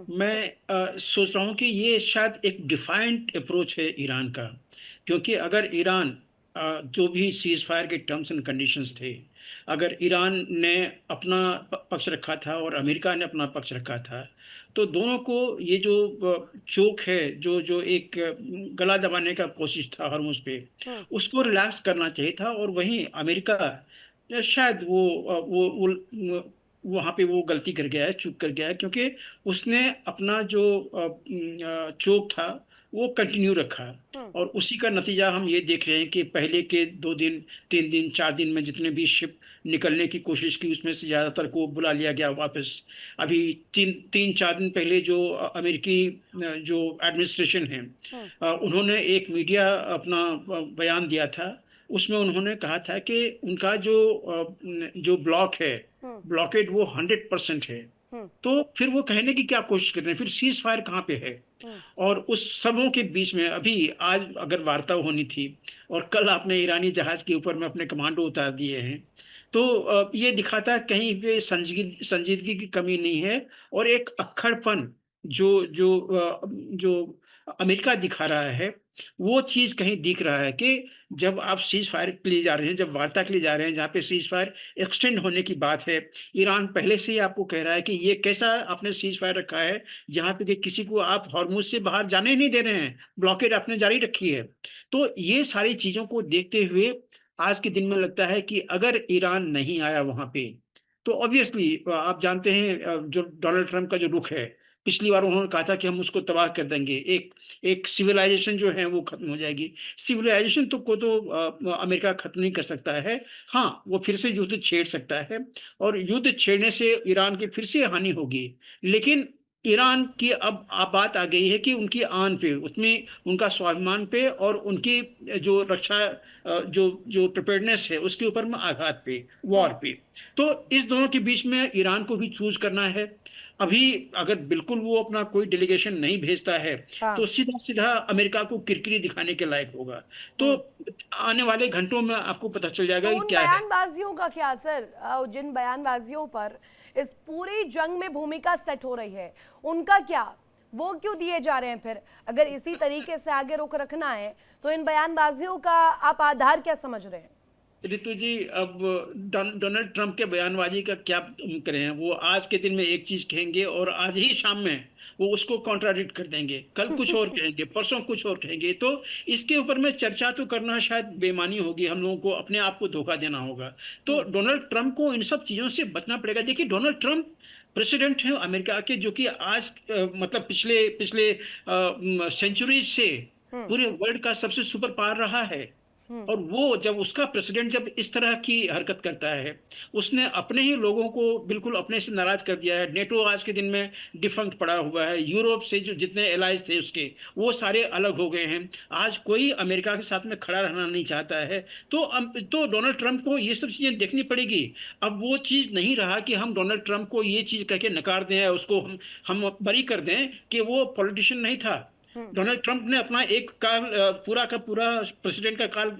मैं सोच रहा हूँ कि ये शायद एक डिफाइंड अप्रोच है ईरान का, क्योंकि अगर ईरान जो भी सीज फायर के टर्म्स एंड कंडीशंस थे, अगर ईरान ने अपना पक्ष रखा था और अमेरिका ने अपना पक्ष रखा था, तो दोनों को ये जो चोक है, जो जो एक गला दबाने का कोशिश था हरमुज पे, हम्म। उसको रिलैक्स करना चाहिए था। और वहीं अमेरिका शायद वो वहां पे वो गलती कर गया है, चूक कर गया है, क्योंकि उसने अपना जो चोक था वो कंटिन्यू रखा। हम्म। और उसी का नतीजा हम ये देख रहे हैं कि पहले के 2 दिन, 3 दिन, 4 दिन में जितने भी शिप निकलने की कोशिश की, उसमें से ज्यादातर को बुला लिया गया वापस। अभी 3 4 दिन पहले जो अमेरिकी जो एडमिनिस्ट्रेशन है, हम्म। उन्होंने एक मीडिया अपना बयान दिया था। उसमें उन्होंने कहा था कि उनका जो ब्लॉक है, हम्म। ब्लॉकेड वो 100% है। हम्म। तो फिर वो कहने की क्या कोशिश कर रहे हैं, फिर सीज फायर कहाँ पे है? हम्म। और उस सबों के बीच में अभी आज अगर वार्ता होनी थी, और कल आपने ईरानी जहाज के ऊपर में अपने कमांडो उतार दिए हैं, तो ये दिखाता है कहीं पे संजीदगी की कमी नहीं है। और एक अक्खड़पन जो जो जो अमेरिका दिखा रहा है, वो चीज कहीं दिख रहा है कि जब आप सीज फायर के लिए जा रहे हैं, जब वार्ता के लिए जा रहे हैं, जहाँ पे सीज फायर एक्सटेंड होने की बात है, ईरान पहले से ही आपको कह रहा है कि ये कैसा आपने सीज फायर रखा है, जहाँ पे कि किसी को आप हॉर्मुज से बाहर जाने ही नहीं दे रहे हैं, ब्लॉकेड आपने जारी रखी है। तो ये सारी चीजों को देखते हुए आज के दिन में लगता है कि अगर ईरान नहीं आया वहां पे, तो ऑब्वियसली आप जानते हैं जो डोनाल्ड ट्रंप का जो रुख है, पिछली बार उन्होंने कहा था कि हम उसको तबाह कर देंगे, एक एक सिविलाइजेशन जो है वो खत्म हो जाएगी। सिविलाइजेशन तो अमेरिका खत्म नहीं कर सकता है। हाँ, वो फिर से युद्ध छेड़ सकता है, और युद्ध छेड़ने से ईरान की फिर से हानि होगी। लेकिन ईरान की अब बात आ गई है कि उनकी आन पे, उसमें उनका स्वाभिमान पे, और उनकी जो रक्षा जो जो प्रिपेयर्डनेस है उसके ऊपर में आघात पे, वॉर हम्म। पे। तो इस दोनों के बीच में ईरान को भी चूज करना है। अभी अगर बिल्कुल वो अपना कोई डेलीगेशन नहीं भेजता है, तो हाँ। सीधा सीधा अमेरिका को किरकिरी दिखाने के लायक होगा। तो हम्म। आने वाले घंटों में आपको पता चल तो जाएगा कि उन क्या है। बयानबाजियों का क्या असर, जिन बयानबाजियों पर इस पूरी जंग में भूमिका सेट हो रही है, उनका क्या? वो क्यों दिए जा रहे हैं फिर? अगर इसी तरीके से आगे रुख रखना है तो इन बयानबाजियों का आप आधार क्या समझ रहे हैं? रितु जी, अब डोनाल्ड ट्रंप के बयानबाजी का क्या करें? वो आज के दिन में एक चीज कहेंगे और आज ही शाम में वो उसको कॉन्ट्राडिक्ट कर देंगे, कल कुछ और कहेंगे, परसों कुछ और कहेंगे। तो इसके ऊपर में चर्चा तो करना शायद बेमानी होगी, हम लोगों को अपने आप को धोखा देना होगा। तो हम्म। डोनाल्ड ट्रंप को इन सब चीजों से बचना पड़ेगा। देखिए, डोनाल्ड ट्रंप प्रेसिडेंट हैं अमेरिका के, जो कि आज मतलब पिछले पिछले सेंचुरीज से हम्म। पूरे वर्ल्ड का सबसे सुपर पावर रहा है। हम्म। और वो जब उसका प्रेसिडेंट जब इस तरह की हरकत करता है, उसने अपने ही लोगों को बिल्कुल अपने से नाराज कर दिया है। नेटो आज के दिन में डिफंक्ट पड़ा हुआ है, यूरोप से जो जितने एलाइज थे उसके, वो सारे अलग हो गए हैं। आज कोई अमेरिका के साथ में खड़ा रहना नहीं चाहता है। तो डोनाल्ड ट्रंप को ये सब चीजें देखनी पड़ेगी। अब वो चीज नहीं रहा कि हम डोनाल्ड ट्रंप को ये चीज कह के नकार दें, या उसको हम बरी कर दें कि वो पॉलिटिशियन नहीं था। हम्म। डोनाल्ड ट्रंप ने अपना एक काल पूरा का पूरा प्रेसिडेंट का काल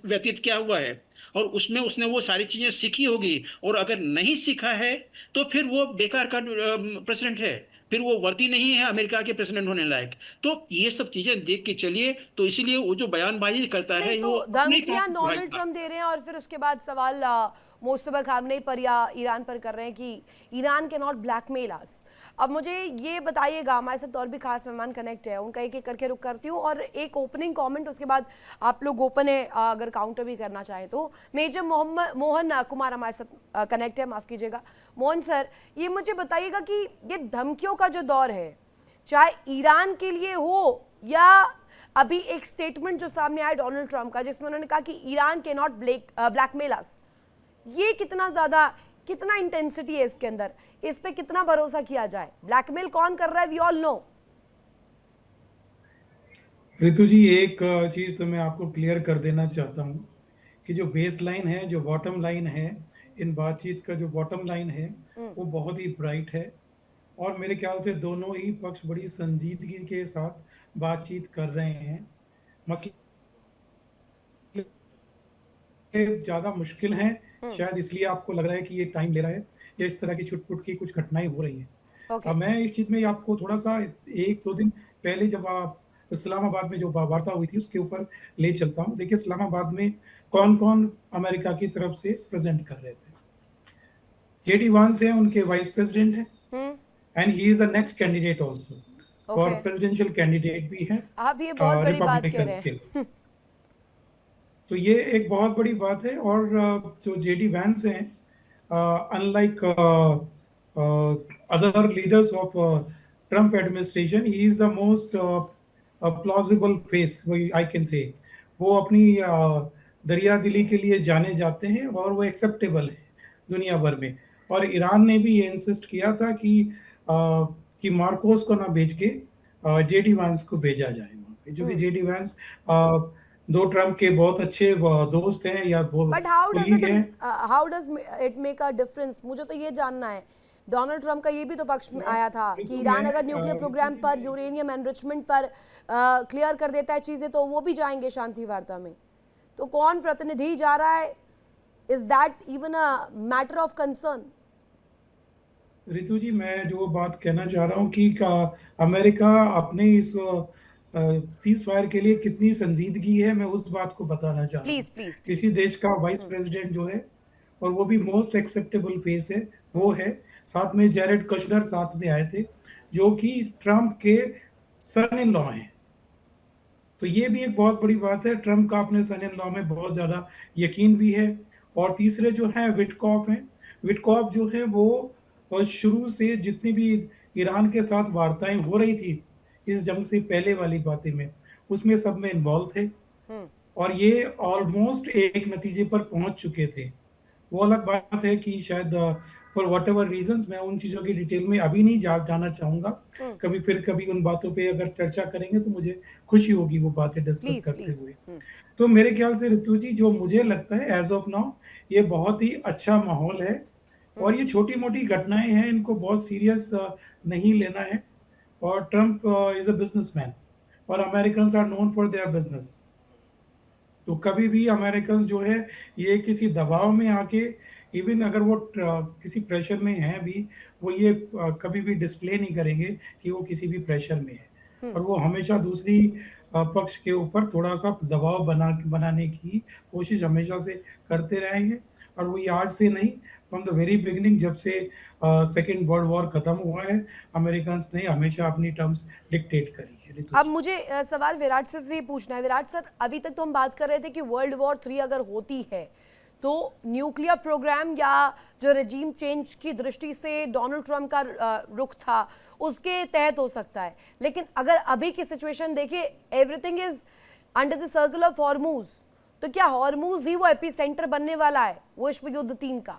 व्यतीत किया हुआ है, और उसमें उसने वो सारी चीजें सीखी होगी। और अगर नहीं सीखा है, तो फिर वो बेकार का प्रेसिडेंट है, फिर वो वर्दी नहीं है अमेरिका के प्रेसिडेंट होने लायक। तो ये सब चीजें देख के चलिए। तो इसीलिए वो जो बयानबाजी करता नहीं, है तो वो अपने काम धमकियां डोनाल्ड ट्रंप दे रहे हैं और फिर उसके बाद सवाल मोस्तफा खामनेई पर या ईरान पर कर रहे हैं कि ईरान के नॉट ब्लैकमेल अस। अब मुझे ये बताइएगा, हमारे साथ और भी खास मेहमान कनेक्ट है, उनका एक एक करके रुक करती हूँ और एक ओपनिंग कमेंट, उसके बाद आप लोग ओपन है अगर काउंटर भी करना चाहें तो। मेजर मोहम्मद मोहन कुमार हमारे साथ कनेक्ट है, माफ़ कीजिएगा मोहन सर। ये मुझे बताइएगा कि ये धमकियों का जो दौर है, चाहे ईरान के लिए हो या अभी एक स्टेटमेंट जो सामने आया डोनाल्ड ट्रंप का जिसमें उन्होंने कहा कि ईरान के नॉट ब्लैकमेल अस, ये कितना ज्यादा, कितना इंटेंसिटी है इसके अंदर, इस पे कितना भरोसा किया जाए? ब्लैकमेल कौन कर रहा है, वी ऑल नो। ऋतु जी, एक चीज तो मैं आपको क्लियर कर देना चाहता हूँ कि जो बेस लाइन है, जो बॉटम लाइन है, इन बातचीत का जो बॉटम लाइन है वो बहुत ही ब्राइट है। और मेरे ख्याल से दोनों ही पक्ष बड़ी संजीदगी के साथ बातचीत कर रहे हैं। मसले ज्यादा मुश्किल हैं, शायद इसलिए आपको लग रहा है कि ये टाइम ले रहा है, या इस तरह की छुटपुट की कुछ घटनाएं हो रही हैं। ओके। मैं इस चीज में आपको थोड़ा सा 1-2 दिन पहले जब आप इस्लामाबाद में जो वार्ता हुई थी उसके ऊपर ले चलता हूँ। देखिए इस्लामाबाद में कौन कौन अमेरिका की तरफ से प्रेजेंट कर रहे थे। जेडी वांस हैं, उनके वाइस प्रेसिडेंट हैं, and he is the next candidate also for okay. Presidential candidate भी हैं आप ये बहुत बड़ी बात कह रहे रिपब्लिकन्स के लिए। हैं। तो ये एक बहुत बड़ी बात है। और जो जेडी वैंस हैं, unlike other leaders of Trump administration, he is the most plausible face, I can say. वो अपनी दरिया दिली के लिए जाने जाते हैं और वो एक्सेप्टेबल है दुनिया भर में। और ईरान ने भी ये इंसिस्ट किया था कि मार्कोस को ना भेज के जेडी वैंस को भेजा जाए वहाँ पे, जो कि जेडी वैंस दो ट्रम्प के बहुत अच्छे दोस्त हैं या but how does colleague it हैं। How does it make a difference? मुझे तो ये जानना है। डोनाल्ड ट्रम्प का ये भी तो पक्ष में आया था कि रितु ईरान मैं अगर न्यूक्लियर प्रोग्राम रितु जी पर, मैं यूरेनियम एनरिचमेंट पर क्लियर कर देता है चीजें, तो वो भी जाएंगे शांति वार्ता में। तो कौन प्रतिनिधि जा रहा है? Is that even a matter of concern? Ritu ji, मैं जो बात कहना चाह रहा हूँ कि अमेरिका अपने इस सीज फायर के लिए कितनी संजीदगी है, मैं उस बात को बताना चाह रहा हूँ। प्लीज प्लीज किसी प्लीज। देश का वाइस प्रेसिडेंट जो है, और वो भी मोस्ट एक्सेप्टेबल फेस है, वो है। साथ में जेरेड कश्नर साथ में आए थे, जो कि ट्रम्प के सन इन लॉ हैं। तो ये भी एक बहुत बड़ी बात है। ट्रम्प का अपने सन इन लॉ में बहुत ज्यादा यकीन भी है। और तीसरे जो है विटकॉफ हैं। विटकॉफ जो है वो शुरू से जितनी भी ईरान के साथ वार्ताएं हो रही थी इस जंग से पहले वाली बातें में, उसमें सब में इन्वॉल्व थे। और ये ऑलमोस्ट एक नतीजे पर पहुंच चुके थे। वो अलग बात है कि शायद फॉर वट एवर रीजन, मैं उन चीज़ों की डिटेल में अभी नहीं जाना चाहूँगा। कभी फिर कभी उन बातों पे अगर चर्चा करेंगे तो मुझे खुशी होगी वो बातें डिस्कस प्लीज करते प्लीज। हुए। तो मेरे ख्याल से ऋतु जी, जो मुझे लगता है एज ऑफ नाउ, ये बहुत ही अच्छा माहौल है। और ये छोटी मोटी घटनाएं हैं, इनको बहुत सीरियस नहीं लेना है। और ट्रम्प इज अ बिजनेसमैन, और Americans are known for their business. तो कभी भी अमेरिकन जो है, ये किसी दबाव में आके, इवन अगर वो किसी प्रेशर में हैं भी, वो ये कभी भी डिस्प्ले नहीं करेंगे कि वो किसी भी प्रेशर में है। और वो हमेशा दूसरी पक्ष के ऊपर थोड़ा सा दबाव बनाने की कोशिश हमेशा से करते रहे हैं। और वो ये आज से नहीं, फ्रॉम द वेरी बिगिनिंग, जब से सेकेंड वर्ल्ड वॉर खत्म हुआ है, अमेरिकन ने हमेशा अपनी टर्म्स डिक्टेट करी है। ऋतु अब जी। मुझे सवाल विराट सर से ये पूछना है। विराट सर, अभी तक तो हम बात कर रहे थे कि वर्ल्ड वॉर 3 अगर होती है तो न्यूक्लियर प्रोग्राम या जो रेजीम चेंज की दृष्टि से डोनाल्ड ट्रम्प का रुख था उसके तहत हो सकता है। लेकिन अगर अभी की सिचुएशन देखिए, everything is under the circle of Hormuz, तो क्या हॉर्मूज ही वो एपी सेंटर बनने वाला है वो विश्व युद्ध 3 का?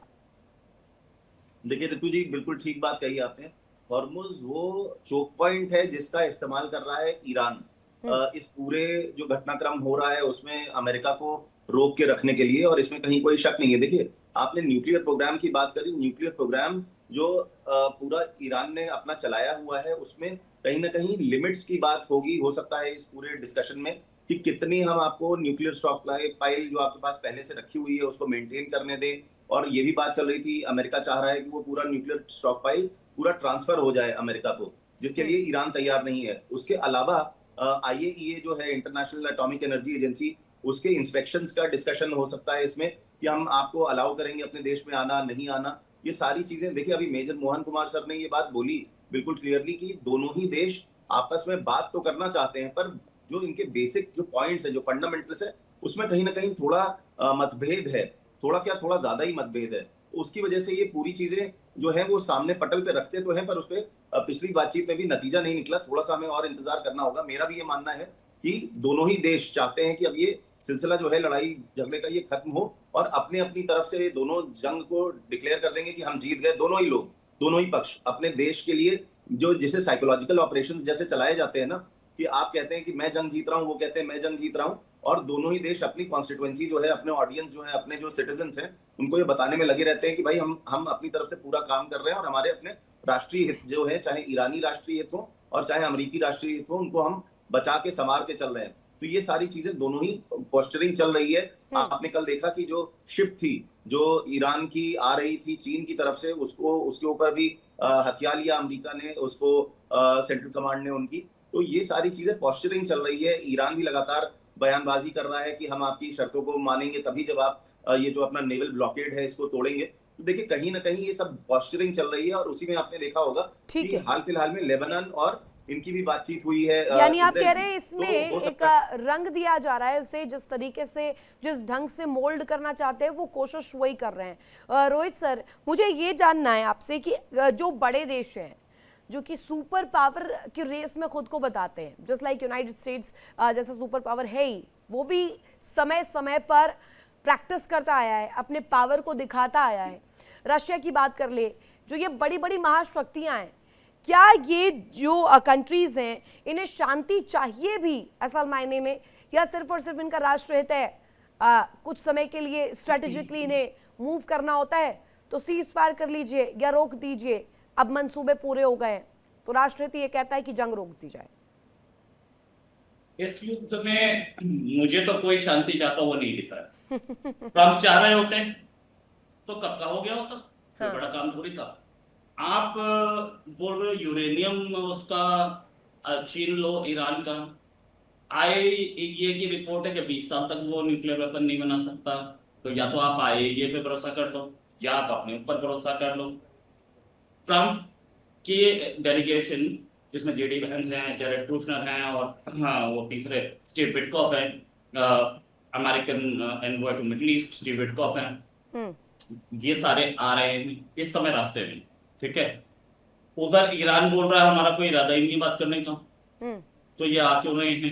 देखिए ऋतु जी, बिल्कुल ठीक बात कही आपने। हॉर्मुज वो चोक पॉइंट है जिसका इस्तेमाल कर रहा है ईरान इस पूरे जो घटनाक्रम हो रहा है उसमें अमेरिका को रोक के रखने के लिए, और इसमें कहीं कोई शक नहीं है। देखिए, आपने न्यूक्लियर प्रोग्राम की बात करी। न्यूक्लियर प्रोग्राम जो पूरा ईरान ने अपना चलाया हुआ है, उसमें कहीं ना कहीं लिमिट्स की बात होगी, हो सकता है इस पूरे डिस्कशन में, कि कितनी हम आपको न्यूक्लियर स्टॉक पाइल जो आपके पास पहले से रखी हुई है उसको मेंटेन करने दें। और ये भी बात चल रही थी, अमेरिका चाह रहा है कि वो पूरा न्यूक्लियर स्टॉक पाइल पूरा ट्रांसफर हो जाए अमेरिका को, जिसके लिए ईरान तैयार नहीं है। उसके अलावा IAEA जो है, इंटरनेशनल एटॉमिक एनर्जी एजेंसी, उसके इंस्पेक्शंस का डिस्कशन हो सकता है इसमें, कि हम आपको अलाउ करेंगे अपने देश में आना नहीं आना। ये सारी चीजें देखिए, अभी मेजर मोहन कुमार सर ने ये बात बोली बिल्कुल क्लियरली कि दोनों ही देश आपस में बात तो करना चाहते हैं, पर जो इनके बेसिक जो पॉइंट्स है, जो फंडामेंटल्स है, उसमें कहीं ना कहीं थोड़ा मतभेद है। थोड़ा क्या, थोड़ा ज्यादा ही मतभेद है। उसकी वजह से ये पूरी चीजें जो है वो सामने पटल पे रखते तो हैं, पर उसपे पिछली बातचीत में भी नतीजा नहीं निकला। थोड़ा सा हमें और इंतजार करना होगा। मेरा भी ये मानना है कि दोनों ही देश चाहते हैं कि अब ये सिलसिला जो है लड़ाई झगड़े का ये खत्म हो, और अपने अपनी तरफ से दोनों जंग को डिक्लेयर कर देंगे कि हम जीत गए। दोनों ही लोग, दोनों ही पक्ष अपने देश के लिए, जो जिसे साइकोलॉजिकल ऑपरेशंस जैसे चलाए जाते हैं ना, कि आप कहते हैं कि मैं जंग जीत रहा हूं, वो कहते हैं मैं जंग जीत रहा हूं, और दोनों ही देश अपनी कॉन्स्टिट्यूएंसी जो है, अपने ऑडियंस जो है, अपने जो सिटीजन्स हैं, उनको ये बताने में लगे रहते हैं कि भाई हम अपनी तरफ से पूरा काम कर रहे हैं, और हमारे अपने राष्ट्रीय हित जो है, चाहे ईरानी राष्ट्रीय हित हो और चाहे अमेरिकी राष्ट्रीय हित हो, उनको हम बचा के संवार के चल रहे हैं। तो ये सारी चीजें दोनों ही पोस्चरिंग चल रही है। आपने कल देखा कि जो शिप थी जो ईरान की आ रही थी चीन की तरफ से, उसको उसके ऊपर भी हथियार लिया अमेरिका ने, उसको सेंट्रल कमांड ने उनकी। तो ये सारी चीजें पॉस्चरिंग चल रही है। ईरान भी लगातार बयानबाजी कर रहा है कि हम आपकी शर्तों को मानेंगे तभी जब आप ये जो अपना नेवल ब्लॉकेड है इसको तोड़ेंगे। तो देखिए कहीं ना कहीं ये सब पॉस्चरिंग चल रही है, और उसी में आपने देखा होगा ठीक कि है, हाल फिलहाल में लेबनान और इनकी भी बातचीत हुई है, यानी आप कह इजराइल रहे की। हैं तो इसमें हो एक सकता है रंग दिया जा रहा है उसे, जिस तरीके से जिस ढंग से मोल्ड करना चाहते हैं वो कोशिश वही कर रहे हैं। रोहित सर, मुझे ये जानना है आपसे कि जो बड़े देश हैं जो कि सुपर पावर की रेस में खुद को बताते हैं, जस्ट लाइक यूनाइटेड स्टेट्स जैसा सुपर पावर है ही, वो भी समय समय पर प्रैक्टिस करता आया है, अपने पावर को दिखाता आया है। रशिया की बात कर ले, जो ये बड़ी बड़ी महाशक्तियां हैं, क्या ये जो कंट्रीज हैं इन्हें शांति चाहिए भी असल मायने में, या सिर्फ और सिर्फ इनका राष्ट्र हित है, कुछ समय के लिए स्ट्रेटेजिकली इन्हें मूव करना होता है तो सीज फायर कर लीजिए या रोक दीजिए, अब मंसूबे पूरे हो गए हैं तो राष्ट्रहित ये कहता है कि जंग रोक दी जाए। इस युद्ध में मुझे तो कोई शांति चाहता हुआ नहीं दिखा है। ट्रम्प चाह रहे होते तो कब का हो गया होता, कोई हाँ। बड़ा काम थोड़ी था। आप बोल रहे हो यूरेनियम उसका छीन लो ईरान का। ये की रिपोर्ट है कि 20 साल तक वो न्यूक्लियर वेपन नहीं बना सकता। तो या तो आप आईएईए पे भरोसा कर लो या आप अपने ऊपर भरोसा कर लो। ट्रम्प की डेलीगेशन जिसमें जेडी वेंस हैं, जेरेड कुशनर हैं और हाँ, वो तीसरे स्टीव विटकॉफ हैं, American envoy to Middle East Steve Witkoff हैं, ये सारे आ रहे हैं इस समय रास्ते में। ठीक है, उधर ईरान बोल रहा है हमारा कोई इरादा ही नहीं बात करने का, तो ये आ क्यों रहे हैं?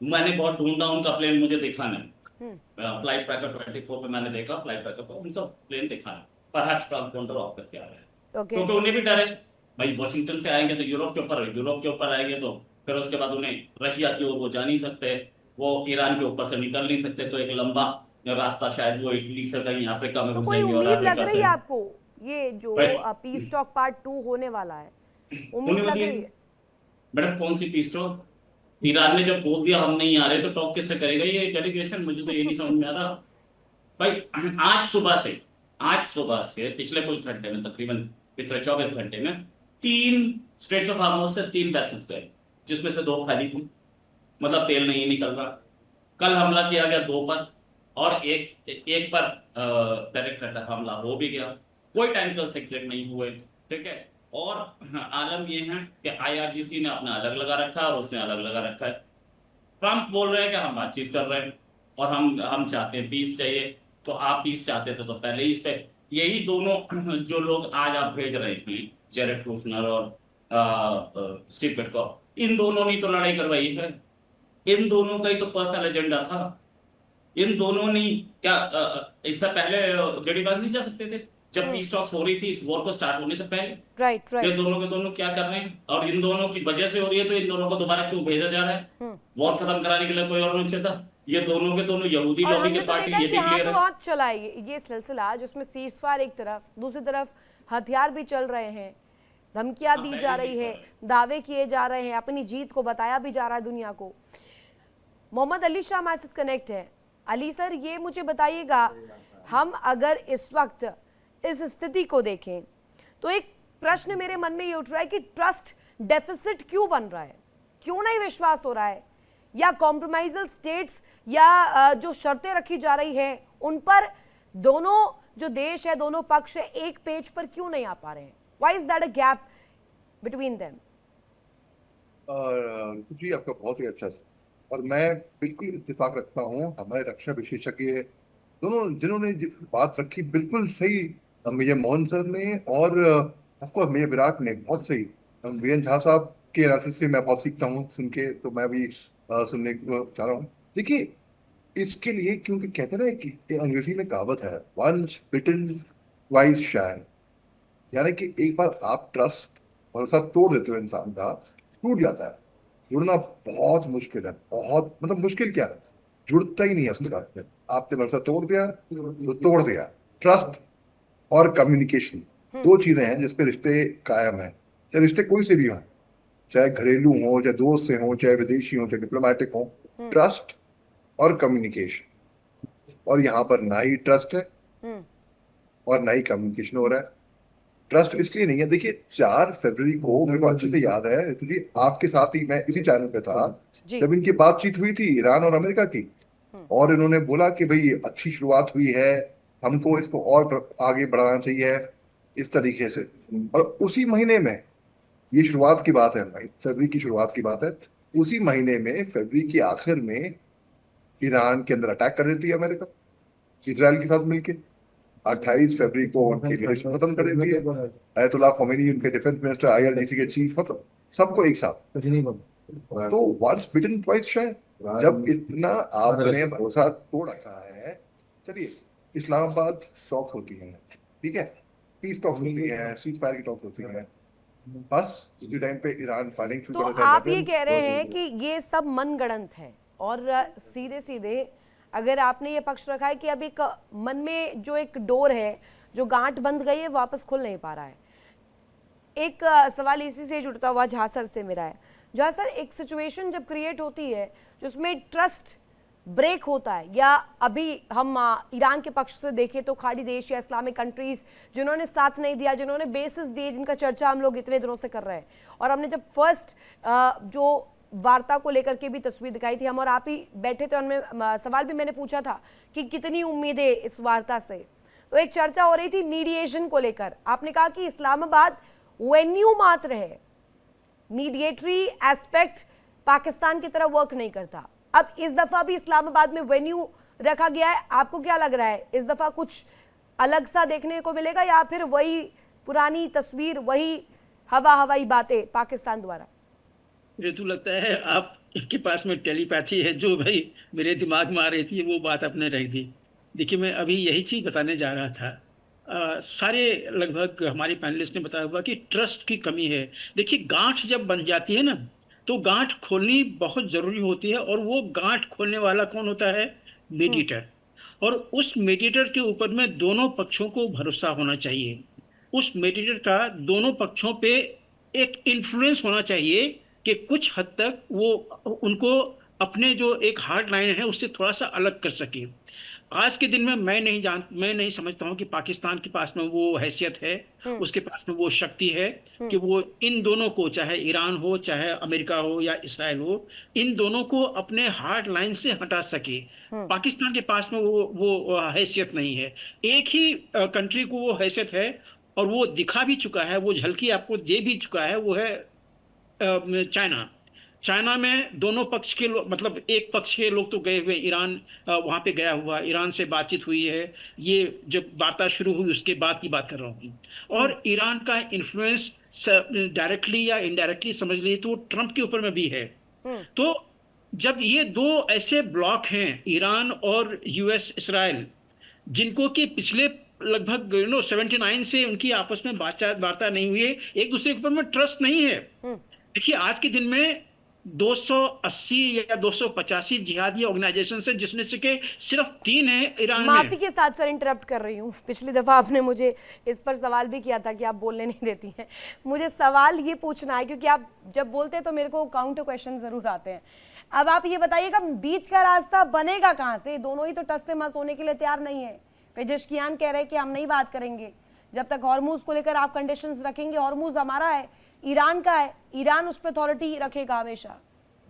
मैंने बहुत ढूंढा, उनका प्लेन मुझे दिखा नहीं। फ्लाइट ट्रैकर 24 पे मैंने देखा, फ्लाइट ट्रैकर पर उनका प्लेन दिखा नहीं। परहैप्स ट्रांसपोंडर ऑफ करके आ रहे हैं क्योंकि उन्हें भी डर है भाई, वॉशिंगटन से आएंगे तो यूरोप के ऊपर आएंगे तो फिर उसके बाद उन्हें रशिया की ओर वो जा नहीं सकते, वो ईरान के ऊपर से निकल नहीं सकते, तो एक लंबा रास्ता शायद वो इटली से कहीं अफ्रीका में तो कोई घुसेंगे और उम्मीद लग अफ्रीका रही से है आपको ये जो पीस टॉक पार्ट 2 होने वाला है, उम्मीद लग रही है? मैडम कौन सी पीस टॉक? ईरान ने जब बोल दिया हम नहीं आ रहे तो टॉक किससे करेगा ये डेलीगेशन? मुझे तो ये नहीं समझ में आ रहा भाई। आज सुबह से पिछले कुछ घंटे में, तकरीबन पिछले 24 घंटे में 3 स्ट्रेट्स ऑफ हार्मोज से 3 वेसल्स गए, जिसमें से 2 खाली थी, मतलब तेल नहीं निकल रहा। कल हमला किया गया 2 पर और एक पर डायरेक्ट हमला हो भी गया, कोई टैंकर्स एग्जिट नहीं हुए। ठीक है, और आलम ये है कि आईआरजीसी ने अपना अलग लगा रखा है और उसने अलग लगा रखा है। ट्रम्प बोल रहे हैं कि हम बातचीत कर रहे हैं और हम चाहते हैं पीस चाहिए। तो आप पीस चाहते थे तो पहले ही इस पे यही दोनों जो लोग आज आप भेज रहे हैं, जेरेड कुशनर और स्टीव विटकॉफ, इन दोनों ने तो लड़ाई करवाई है, इन दोनों का ही तो पर्सनल एजेंडा था। इन दोनों ने क्या इससे पहले जेडी वांस नहीं जा सकते थे जब पीस टॉक्स हो रही थी इस वॉर को स्टार्ट होने से पहले? राइट ये दोनों के दोनों क्या कर रहे हैं और इन दोनों की वजह से हो रही है, तो इन दोनों को दोबारा क्यों भेजा जा रहा है? वॉर खत्म कराने के लिए कोई और नहीं चाहता। ये दोनों के दोनों यहूदी और लॉबी हमने के तो पार्टी, देखा ये कि भी हाथ क्लियर तो है। हाथ चला है ये सिलसिला, जिसमें सीज फायर एक तरफ, दूसरी तरफ हथियार भी चल रहे हैं, धमकियां दी जा रही है, दावे किए जा रहे हैं, अपनी जीत को बताया भी जा रहा है दुनिया को। मोहम्मद अली शाह हमारे साथ कनेक्ट है। अली सर, ये मुझे बताइएगा, हम अगर इस वक्त इस स्थिति को देखें तो एक प्रश्न मेरे मन में ये उठ रहा है कि ट्रस्ट डेफिसिट क्यों बन रहा है, क्यों नहीं विश्वास हो रहा है, या कॉम्प्रोमाइजल स्टेट्स या जो शर्तें रखी जा रही है उन पर दोनों जो देश है, दोनों पक्ष है, एक पेज पर क्यों नहीं आ पा रहे हैं? Why is that a gap between them? जी आपका बहुत ही अच्छा है और मैं बिल्कुल इत्तेफाक रखता हूँ हमारे रक्षा विशेषज्ञ दोनों जिन्होंने बात रखी बिल्कुल सही, मेजर मोहन सर ने और ऑफकोर्स मेजर विराट ने बहुत सही। वीरेंद्र झा साहब के एनालिसिस से मैं बहुत सीखता हूँ सुन के, तो मैं भी सुनने को चाह रहा हूँ। देखिए इसके लिए क्योंकि कहते हैं ना कि अंग्रेजी में कहावत है, वंस बिटन ट्वाइस शाय, यानी कि एक बार आप ट्रस्ट भरोसा तोड़ देते हो इंसान का, टूट जाता है। जुड़ना बहुत मुश्किल है, बहुत मतलब मुश्किल क्या है, जुड़ता ही नहीं है उसके साथ में। आपने भरोसा तोड़ दिया तो तोड़ दिया। ट्रस्ट और कम्युनिकेशन 2 चीजें हैं जिसपे रिश्ते कायम है, चाहे रिश्ते कोई से भी हों, चाहे घरेलू हो, चाहे दोस्त से हो, चाहे विदेशी हो, चाहे डिप्लोमेटिक हो। ट्रस्ट और कम्युनिकेशन, और यहाँ पर ना ही ट्रस्ट है और ना ही कम्युनिकेशन हो रहा है। ट्रस्ट इसलिए नहीं है, देखिए 4 फरवरी को मेरे को अच्छे से याद है क्योंकि आपके साथ ही मैं इसी चैनल पे था जी। जब इनकी बातचीत हुई थी ईरान और अमेरिका की, और इन्होंने बोला कि भाई अच्छी शुरुआत हुई है, हमको इसको और आगे बढ़ाना चाहिए इस तरीके से। और उसी महीने में, ये शुरुआत की बात है भाई, फरवरी की शुरुआत की बात है, उसी महीने में फरवरी के आखिर में ईरान के अंदर अटैक कर देती है अमेरिका इजराइल के साथ मिलके। 28 फरवरी को उनकी लीडरशिप खत्म कर देती है, अयतुल्लाह khomeini उनके डिफेंस मिनिस्टर, IRGC के चीफ, मतलब सबको एक साथ। तो वंस बिटन ट्वाइस शाय, जब इतना आपने भरोसा तोड़ रखा है, चलिए इस्लामाबाद टॉक्स होती है, ठीक है, पीस टॉक्स होती है, सीज फायर की टॉक्स होती है, बस इसी टाइम पे ईरान फायरिंग शुरू तो कर देता है। आप ये कह रहे हैं कि ये सब मनगढ़ंत है, और सीधे सीधे अगर आपने ये पक्ष रखा है कि अब एक मन में जो एक डोर है, जो गांठ बंद गई है, वापस खुल नहीं पा रहा है। एक सवाल इसी से जुड़ता हुआ झा सर से मेरा है। झा सर, एक सिचुएशन जब क्रिएट होती है जिसमें ट्रस्ट ब्रेक होता है, या अभी हम ईरान के पक्ष से देखें तो खाड़ी देश या इस्लामिक कंट्रीज जिन्होंने साथ नहीं दिया, जिन्होंने बेसिस दिए, जिनका चर्चा हम लोग इतने दिनों से कर रहे हैं, और हमने जब फर्स्ट जो वार्ता को लेकर के भी तस्वीर दिखाई थी, हम और आप ही बैठे थे, उनमें सवाल भी मैंने पूछा था कि कितनी उम्मीदें इस वार्ता से, तो एक चर्चा हो रही थी मीडिएशन को लेकर। आपने कहा कि इस्लामाबाद वेन्यू मात्र है, मीडिएटरी एस्पेक्ट पाकिस्तान की तरह वर्क नहीं करता। अब इस दफा भी इस्लामाबाद में वेन्यू रखा गया है, आपको क्या लग रहा है, इस दफा कुछ अलग सा देखने को मिलेगा, या फिर वही पुरानी तस्वीर, वही हवाई बातें पाकिस्तान द्वारा? ऋतु, लगता है आपके पास में टेलीपैथी है, जो भाई मेरे दिमाग में आ रही थी वो बात आपने रख दी। देखिए, मैं अभी यही चीज़ बताने जा रहा था। सारे लगभग हमारे पैनलिस्ट ने बताया हुआ कि ट्रस्ट की कमी है। देखिए, गांठ जब बन जाती है ना, तो गांठ खोलनी बहुत ज़रूरी होती है, और वो गांठ खोलने वाला कौन होता है? मीडिएटर। और उस मीडिएटर के ऊपर में दोनों पक्षों को भरोसा होना चाहिए। उस मीडिएटर का दोनों पक्षों पे एक इन्फ्लुएंस होना चाहिए कि कुछ हद तक वो उनको अपने जो एक हार्ड लाइन है उससे थोड़ा सा अलग कर सके। आज के दिन में मैं नहीं समझता हूँ कि पाकिस्तान के पास में वो हैसियत है, उसके पास में वो शक्ति है कि वो इन दोनों को, चाहे ईरान हो, चाहे अमेरिका हो या इसराइल हो, इन दोनों को अपने हार्ड लाइन से हटा सके। पाकिस्तान के पास में वो हैसियत नहीं है। एक ही कंट्री को वो हैसियत है, और वो दिखा भी चुका है, वो झलकी आपको दे भी चुका है, वो है चाइना में दोनों पक्ष के लोग, मतलब एक पक्ष के लोग तो गए हुए, ईरान वहाँ पे गया हुआ, ईरान से बातचीत हुई है। ये जब वार्ता शुरू हुई उसके बाद की बात कर रहा हूँ। और ईरान का इन्फ्लुएंस डायरेक्टली या इनडायरेक्टली समझ लीजिए तो ट्रंप के ऊपर में भी है। तो जब ये दो ऐसे ब्लॉक हैं, ईरान और US इसराइल, जिनको कि पिछले लगभग 79 से उनकी आपस में वार्ता नहीं हुई है, एक दूसरे के ऊपर में ट्रस्ट नहीं है। देखिए, आज के दिन में 280 या 285 जिहादी ऑर्गेनाइजेशन है, जिसमें से के सिर्फ 3 है ईरान में। माफी के साथ सर इंटरप्ट कर रही हूँ, पिछली दफा आपने मुझे इस पर सवाल भी किया था कि आप बोलने नहीं देती हैं। मुझे सवाल ये पूछना है, क्योंकि आप जब बोलते हैं तो मेरे को काउंटर क्वेश्चन जरूर आते हैं। अब आप ये बताइएगा, बीच का रास्ता बनेगा कहाँ से? दोनों ही तो टस से मस होने के लिए तैयार नहीं है। पेजेशकियान कह रहे हैं कि हम नहीं बात करेंगे जब तक हॉर्मुज को लेकर आप कंडीशंस रखेंगे। हॉर्मुज हमारा है, ईरान का है, ईरान उस पर अथॉरिटी रखेगा हमेशा।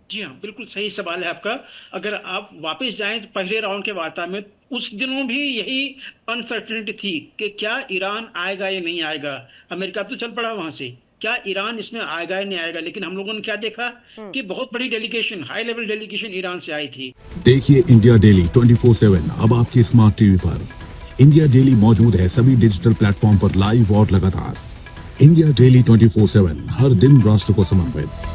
जी हाँ, बिल्कुल सही सवाल है आपका। अगर आप वापस जाएं तो पहले राउंड के वार्ता में उस दिनों भी यही अनसर्टेनिटी थी कि क्या ईरान आएगा या नहीं आएगा। अमेरिका तो चल पड़ा वहां से, क्या ईरान इसमें आएगा या नहीं आएगा। लेकिन हम लोगों ने क्या देखा कि बहुत बड़ी delegation, high level delegation Iran से आई थी। देखिए इंडिया डेली 24/7 अब आपकी स्मार्ट टीवी पर। इंडिया डेली मौजूद है सभी डिजिटल प्लेटफॉर्म पर लाइव और लगातार। इंडिया डेली 24/7 हर दिन राष्ट्र को समर्पित।